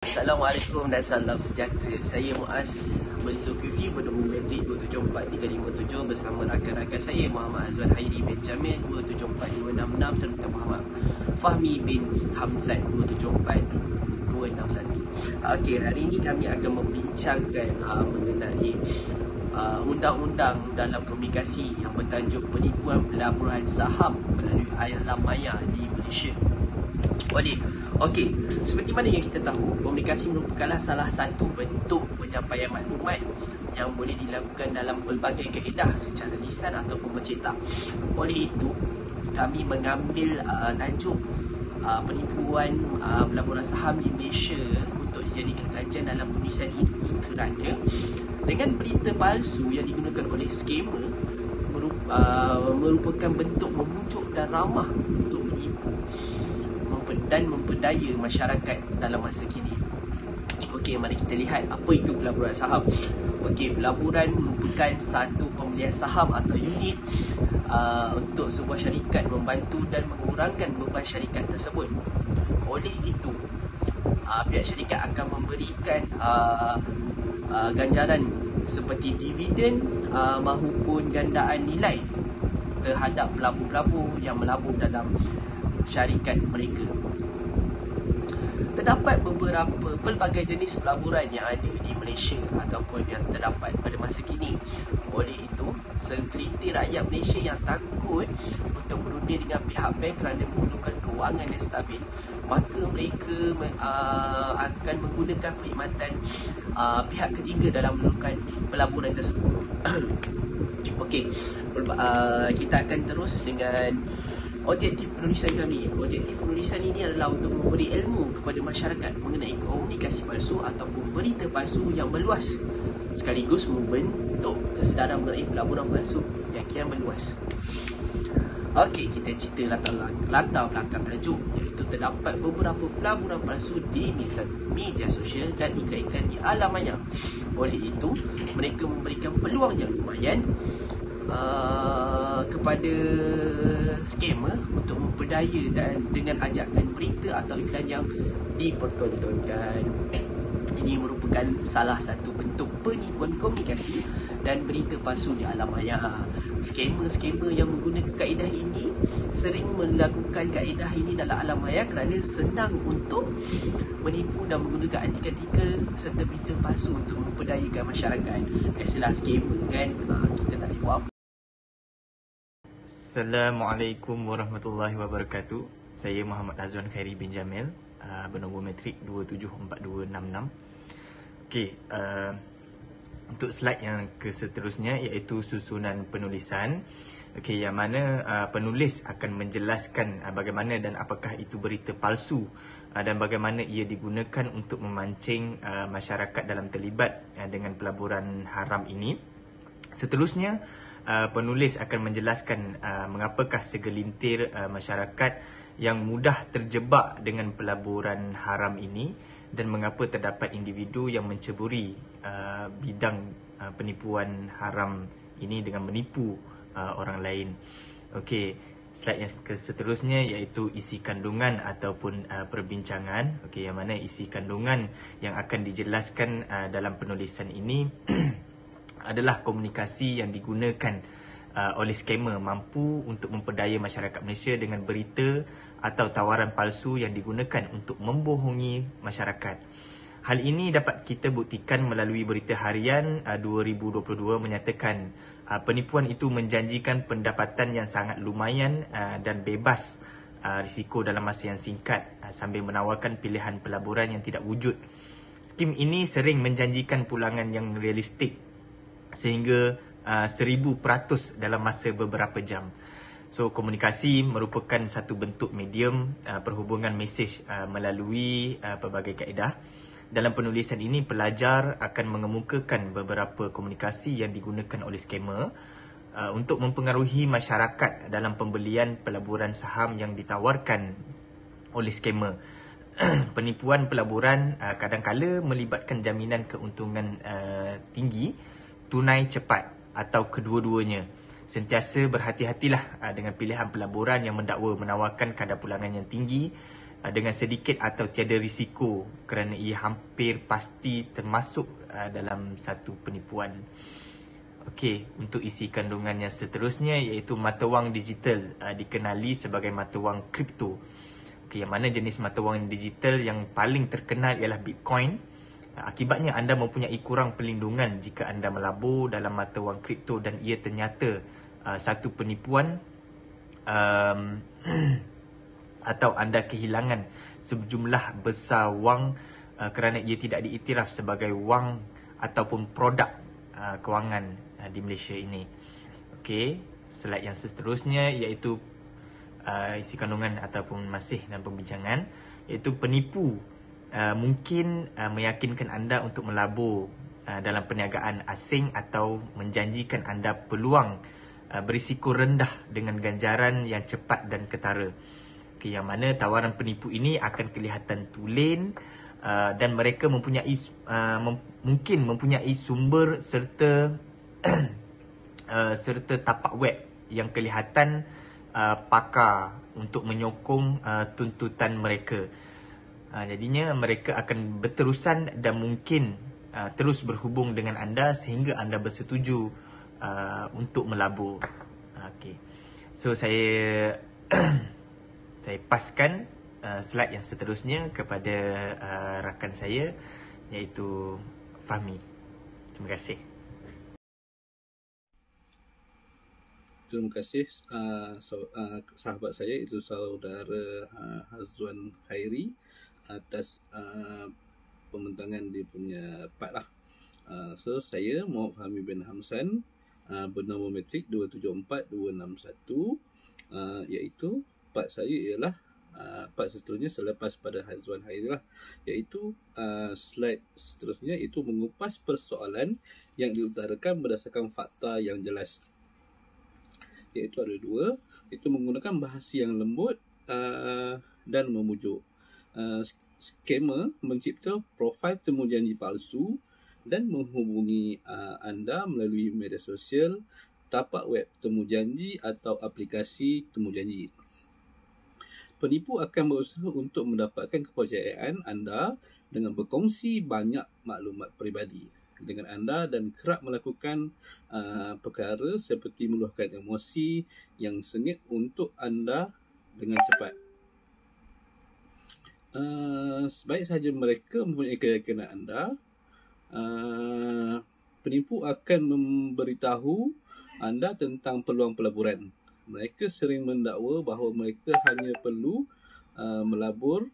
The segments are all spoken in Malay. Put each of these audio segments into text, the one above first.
Assalamualaikum dan salam sejahtera. Saya Muaz Zulkifli bernombor metrik 274-357 bersama rakan-rakan saya Muhammad Azwan Khairi bin Jamil 274-266 serta Muhammad Fahmi bin Hamzan 274-261. Okey, hari ini kami akan membincangkan mengenai undang-undang dalam komunikasi yang bertajuk penipuan pelaburan saham melalui alam maya di Malaysia. Okey, seperti mana yang kita tahu, komunikasi merupakanlah salah satu bentuk penyampaian maklumat yang boleh dilakukan dalam pelbagai kaedah secara lisan ataupun bercetak. Oleh itu, kami mengambil tajuk penipuan pelaburan saham di Malaysia untuk dijadikan kajian dalam penulisan ini kerana dengan berita palsu yang digunakan oleh skamer merupakan bentuk memujuk dan ramah untuk menipu dan memperdaya masyarakat dalam masa kini. Okey, mari kita lihat apa itu pelaburan saham. Okey, pelaburan merupakan satu pembelian saham atau unit untuk sebuah syarikat membantu dan mengurangkan beban syarikat tersebut. Oleh itu, pihak syarikat akan memberikan ganjaran seperti dividen maupun gandaan nilai terhadap pelabur-pelabur yang melabur dalam syarikat mereka. Terdapat pelbagai jenis pelaburan yang ada di Malaysia ataupun yang terdapat pada masa kini. Oleh itu, segelintir rakyat Malaysia yang takut untuk berundi dengan pihak bank kerana memerlukan kewangan yang stabil, maka mereka akan menggunakan perkhidmatan pihak ketiga dalam melakukan pelaburan tersebut. Okey, kita akan terus dengan objektif penulisan kami. Objektif penulisan ini adalah untuk memberi ilmu kepada masyarakat mengenai komunikasi palsu ataupun berita palsu yang meluas, sekaligus membentuk kesedaran mengenai pelaburan palsu yang kian meluas. Okey, kita cerita latar belakang tajuk, iaitu terdapat beberapa pelaburan palsu di media sosial dan iklan-iklan di alam maya. Oleh itu, mereka memberikan peluang yang lumayan kepada skamer untuk memperdaya dan dengan ajakan berita atau iklan yang dipertontonkan. Ini merupakan salah satu bentuk penipuan komunikasi dan berita palsu di alam maya. Skamer-skamer yang menggunakan kaedah ini sering melakukan kaedah ini dalam alam maya kerana senang untuk menipu dan menggunakan artikel-artikel serta berita palsu untuk memperdayakan masyarakat. Biasalah skamer kan, kita tak boleh buat apa. Assalamualaikum warahmatullahi wabarakatuh. Saya Muhammad Azwan Khairi bin Jamil, bernombor metrik 274-266. Okey, untuk slide yang seterusnya iaitu susunan penulisan. Okey, yang mana penulis akan menjelaskan bagaimana dan apakah itu berita palsu dan bagaimana ia digunakan untuk memancing masyarakat dalam terlibat dengan pelaburan haram ini. Seterusnya, penulis akan menjelaskan mengapakah segelintir masyarakat yang mudah terjebak dengan pelaburan haram ini dan mengapa terdapat individu yang menceburi bidang penipuan haram ini dengan menipu orang lain. Okey, slide yang seterusnya iaitu isi kandungan ataupun perbincangan. Okey, yang mana isi kandungan yang akan dijelaskan dalam penulisan ini adalah komunikasi yang digunakan oleh skamer mampu untuk memperdaya masyarakat Malaysia dengan berita atau tawaran palsu yang digunakan untuk membohongi masyarakat. Hal ini dapat kita buktikan melalui berita harian 2022 menyatakan penipuan itu menjanjikan pendapatan yang sangat lumayan dan bebas risiko dalam masa yang singkat sambil menawarkan pilihan pelaburan yang tidak wujud. Skim ini sering menjanjikan pulangan yang realistik sehingga 1000% dalam masa beberapa jam. So, komunikasi merupakan satu bentuk medium perhubungan mesej melalui pelbagai kaedah. Dalam penulisan ini, pelajar akan mengemukakan beberapa komunikasi yang digunakan oleh skamer untuk mempengaruhi masyarakat dalam pembelian pelaburan saham yang ditawarkan oleh skamer. Penipuan pelaburan kadang-kala melibatkan jaminan keuntungan tinggi, tunai cepat atau kedua-duanya. Sentiasa berhati-hatilah dengan pilihan pelaburan yang mendakwa menawarkan kadar pulangan yang tinggi dengan sedikit atau tiada risiko kerana ia hampir pasti termasuk dalam satu penipuan. Okey, untuk isi kandungan yang seterusnya iaitu mata wang digital, dikenali sebagai mata wang kripto. Okey, yang mana jenis mata wang digital yang paling terkenal ialah Bitcoin. Akibatnya anda mempunyai kurang perlindungan jika anda melabur dalam mata wang kripto dan ia ternyata satu penipuan atau anda kehilangan sejumlah besar wang kerana ia tidak diiktiraf sebagai wang ataupun produk kewangan di Malaysia ini. Okey, slide yang seterusnya iaitu isi kandungan ataupun masih dalam pembincangan, iaitu penipu mungkin meyakinkan anda untuk melabur dalam perniagaan asing atau menjanjikan anda peluang berisiko rendah dengan ganjaran yang cepat dan ketara. Okay, yang mana tawaran penipu ini akan kelihatan tulen dan mereka mempunyai mungkin mempunyai sumber serta serta tapak web yang kelihatan pakar untuk menyokong tuntutan mereka. Jadinya mereka akan berterusan dan mungkin terus berhubung dengan anda sehingga anda bersetuju untuk melabur. Okay. So saya saya paskan slide yang seterusnya kepada rakan saya iaitu Fahmi. Terima kasih. Terima kasih sahabat saya itu saudara Hazwan Khairi atas pembentangan dia punya part lah. So saya Muhammad Fahmi bin Hamsan bernombor metrik 274261, iaitu part saya ialah part seterusnya selepas pada Hazwan Khairi lah, iaitu slide seterusnya itu mengupas persoalan yang diutarakan berdasarkan fakta yang jelas. Iaitu ada dua, itu menggunakan bahasa yang lembut dan memujuk. Scammer mencipta profil temujanji palsu dan menghubungi anda melalui media sosial, tapak web temujanji atau aplikasi temujanji. Penipu akan berusaha untuk mendapatkan kepercayaan anda dengan berkongsi banyak maklumat peribadi dengan anda dan kerap melakukan perkara seperti meluahkan emosi yang sengit untuk anda dengan cepat. Sebaik sahaja mereka mempunyai keyakinan anda, penipu akan memberitahu anda tentang peluang pelaburan. Mereka sering mendakwa bahawa mereka hanya perlu melabur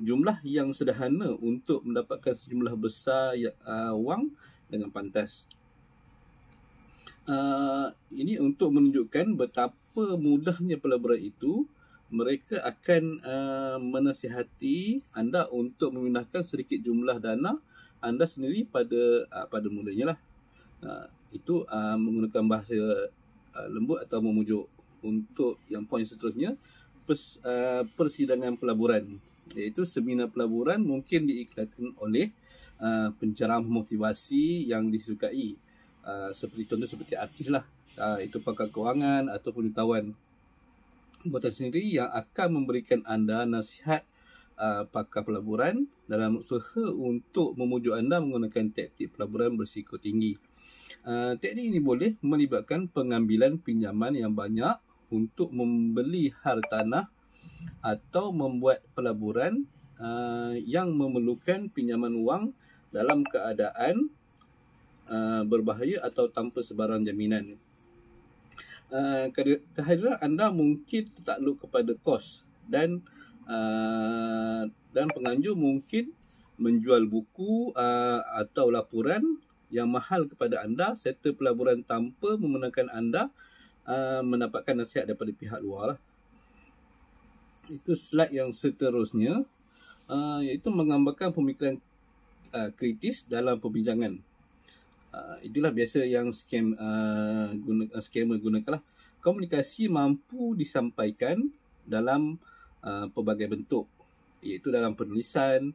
jumlah yang sederhana untuk mendapatkan sejumlah besar wang dengan pantas. Ini untuk menunjukkan betapa mudahnya pelaburan itu. Mereka akan menasihati anda untuk memindahkan sedikit jumlah dana anda sendiri pada mulanya lah. Itu menggunakan bahasa lembut atau memujuk. Untuk yang poin seterusnya, persidangan pelaburan, iaitu seminar pelaburan mungkin diiklankan oleh penceramah motivasi yang disukai, seperti artis lah, itu pakar kewangan ataupun jutawan buatan sendiri yang akan memberikan anda nasihat pakar pelaburan dalam usaha untuk memujuk anda menggunakan taktik pelaburan berisiko tinggi. Teknik ini boleh melibatkan pengambilan pinjaman yang banyak untuk membeli hartanah atau membuat pelaburan yang memerlukan pinjaman wang dalam keadaan berbahaya atau tanpa sebarang jaminan. Kehadiran anda mungkin tertakluk kepada kos dan penganjur mungkin menjual buku atau laporan yang mahal kepada anda serta pelaburan tanpa membenarkan anda mendapatkan nasihat daripada pihak luar lah. Itu slide yang seterusnya, iaitu menggambarkan pemikiran kritis dalam perbincangan. Itulah biasa yang scammer gunakan lah. Komunikasi mampu disampaikan dalam pelbagai bentuk, iaitu dalam penulisan,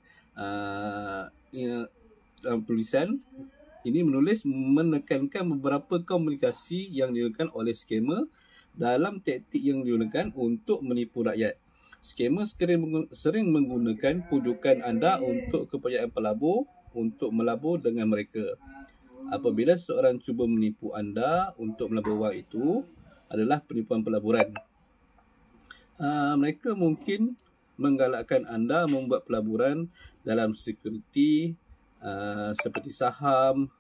ini menulis menekankan beberapa komunikasi yang digunakan oleh skamer dalam taktik yang digunakan untuk menipu rakyat. Skamer sering menggunakan pujukan anda untuk kepercayaan pelabur untuk melabur dengan mereka. Apabila seseorang cuba menipu anda untuk melabur wang, itu adalah penipuan pelaburan. Mereka mungkin menggalakkan anda membuat pelaburan dalam security seperti saham,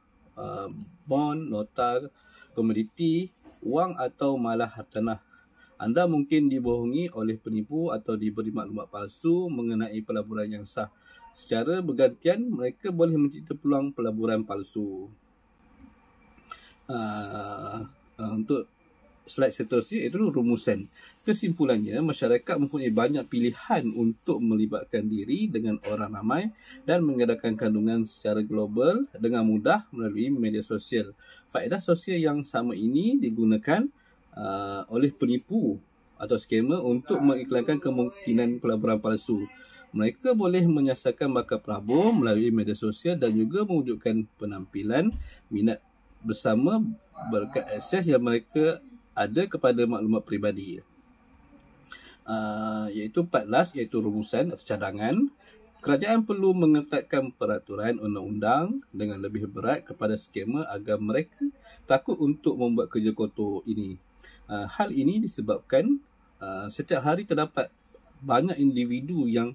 bond, nota komoditi, wang atau malah hartanah. Anda mungkin dibohongi oleh penipu atau diberi maklumat palsu mengenai pelaburan yang sah. Secara bergantian, mereka boleh mencipta peluang pelaburan palsu. Untuk slide seterusnya, iaitu rumusan. Kesimpulannya, masyarakat mempunyai banyak pilihan untuk melibatkan diri dengan orang ramai dan mengadakan kandungan secara global dengan mudah melalui media sosial. Faedah sosial yang sama ini digunakan oleh penipu atau skamer untuk mengiklankan kemungkinan pelaburan palsu. Mereka boleh menyasarkan bakal pelabur melalui media sosial dan juga mewujudkan penampilan minat bersama berkat akses yang mereka ada kepada maklumat peribadi. Iaitu 14, iaitu rumusan atau cadangan. Kerajaan perlu mengetatkan peraturan undang-undang dengan lebih berat kepada skamer agar mereka takut untuk membuat kerja kotor ini. Hal ini disebabkan setiap hari terdapat banyak individu yang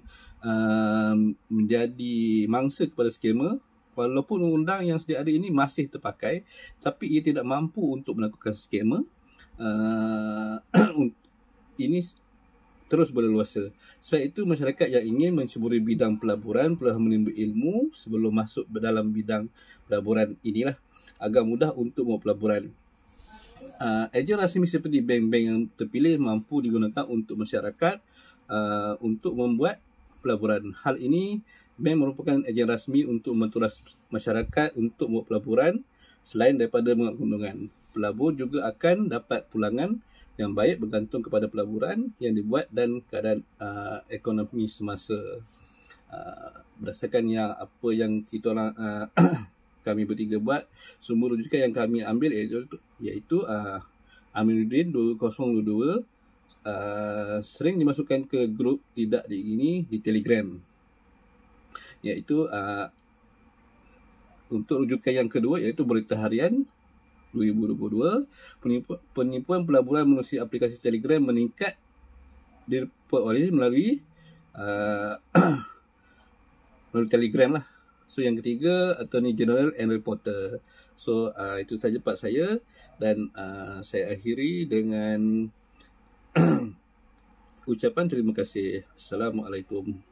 menjadi mangsa kepada skamer. Walaupun undang yang sedia ada ini masih terpakai, tapi ia tidak mampu untuk melakukan skamer. Ini terus berleluasa. Sebab itu, masyarakat yang ingin menceburi bidang pelaburan perlu menimba ilmu sebelum masuk dalam bidang pelaburan inilah agar mudah untuk membuat pelaburan. Ejen rasmi seperti bank-bank yang terpilih mampu digunakan untuk masyarakat untuk membuat pelaburan. Hal ini, bank merupakan ejen rasmi untuk menturas masyarakat untuk membuat pelaburan selain daripada menguat keuntungan. Pelabur juga akan dapat pulangan yang baik bergantung kepada pelaburan yang dibuat dan keadaan ekonomi semasa. Berdasarkan apa yang kita orang kami bertiga buat, sumber rujukan yang kami ambil iaitu Aminuddin 2022 sering dimasukkan ke grup tidak di Telegram, iaitu untuk rujukan yang kedua iaitu Berita Harian 2022, penipuan pelaburan melalui aplikasi Telegram meningkat melalui Telegram lah. So yang ketiga, Attorney General and Reporter. So itu saja part saya, dan saya akhiri dengan ucapan terima kasih. Assalamualaikum.